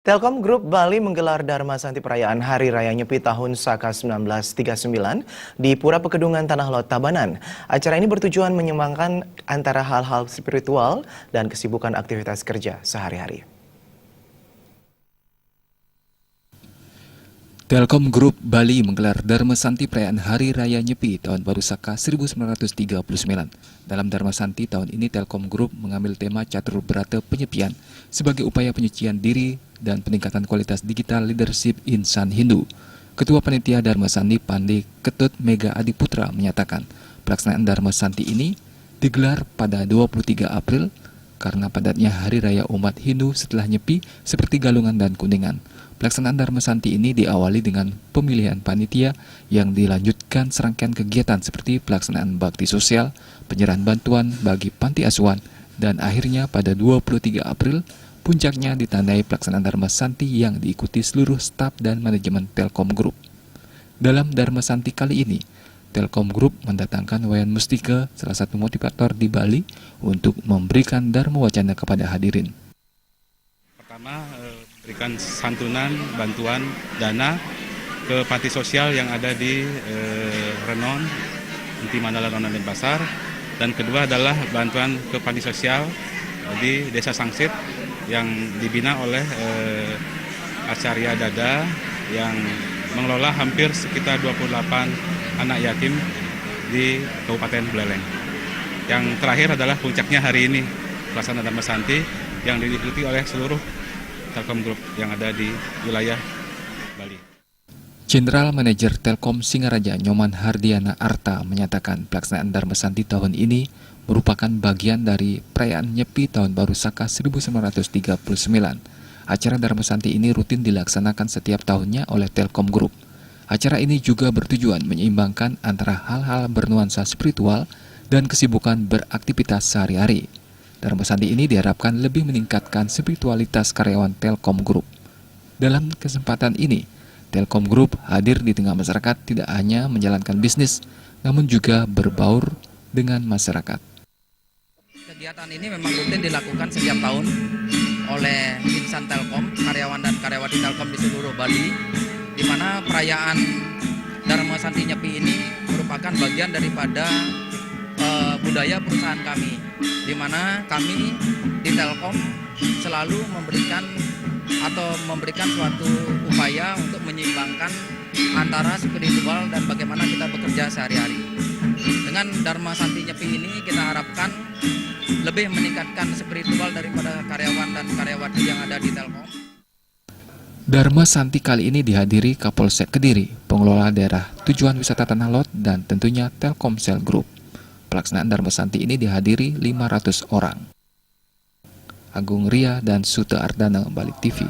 Telkom Group Bali menggelar Dharma Santi Perayaan Hari Raya Nyepi tahun Saka 1939 di Pura Pekedungan Tanah Lot, Tabanan. Acara ini bertujuan menyeimbangkan antara hal-hal spiritual dan kesibukan aktivitas kerja sehari-hari. Telkom Group Bali menggelar Dharma Santi Perayaan Hari Raya Nyepi tahun Baru Saka 1939. Dalam Dharma Santi tahun ini Telkom Group mengambil tema Catur Berata Penyepian sebagai upaya penyucian diri dan peningkatan kualitas digital leadership insan Hindu. Ketua Panitia Dharma Santi Pandey Ketut Mega Adiputra menyatakan pelaksanaan Dharma Santi ini digelar pada 23 April karena padatnya Hari Raya umat Hindu setelah Nyepi seperti Galungan dan Kuningan. Pelaksanaan Dharma Santi ini diawali dengan pemilihan panitia yang dilanjutkan serangkaian kegiatan seperti pelaksanaan bakti sosial, penyerahan bantuan bagi panti asuhan, dan akhirnya pada 23 April, puncaknya ditandai pelaksanaan Dharma Santi yang diikuti seluruh staf dan manajemen Telkom Group. Dalam Dharma Santi kali ini, Telkom Group mendatangkan Wayan Mustika, salah satu motivator di Bali, untuk memberikan Dharma Wacana kepada hadirin. Pertama, berikan santunan, bantuan, dana ke panti sosial yang ada di Renon, Inti Mandala, Renon, Denpasar. Dan kedua adalah bantuan ke panti sosial di Desa Sangsit yang dibina oleh Acarya Dada yang mengelola hampir sekitar 28 anak yatim di Kabupaten Buleleng. Yang terakhir adalah puncaknya hari ini, pelaksanaan Dharma Santi yang diikuti oleh seluruh Telkom Group yang ada di wilayah Bali. General Manager Telkom Singaraja Nyoman Hardiana Arta menyatakan pelaksanaan Dharma Santi tahun ini merupakan bagian dari perayaan Nyepi Tahun Baru Saka 1939. Acara Dharma Santi ini rutin dilaksanakan setiap tahunnya oleh Telkom Group. Acara ini juga bertujuan menyeimbangkan antara hal-hal bernuansa spiritual dan kesibukan beraktivitas sehari-hari. Dharma Santi ini diharapkan lebih meningkatkan spiritualitas karyawan Telkom Group. Dalam kesempatan ini, Telkom Group hadir di tengah masyarakat tidak hanya menjalankan bisnis, namun juga berbaur dengan masyarakat. Kegiatan ini memang rutin dilakukan setiap tahun oleh insan Telkom, karyawan dan karyawati Telkom di seluruh Bali, di mana perayaan Dharma Santi Nyepi ini merupakan bagian daripada budaya perusahaan kami, di mana kami di Telkom selalu memberikan suatu upaya untuk menyeimbangkan antara spiritual dan bagaimana kita bekerja sehari-hari. Dengan Dharma Santi Nyepi ini kita harapkan lebih meningkatkan spiritual daripada karyawan dan karyawati yang ada di Telkom. Dharma Santi kali ini dihadiri Kapolsek Kediri, pengelola daerah tujuan wisata Tanah Lot, dan tentunya Telkomsel Group. Pelaksanaan Dharma Santi ini dihadiri 500 orang. Agung Ria dan Sute Ardana, Bali TV.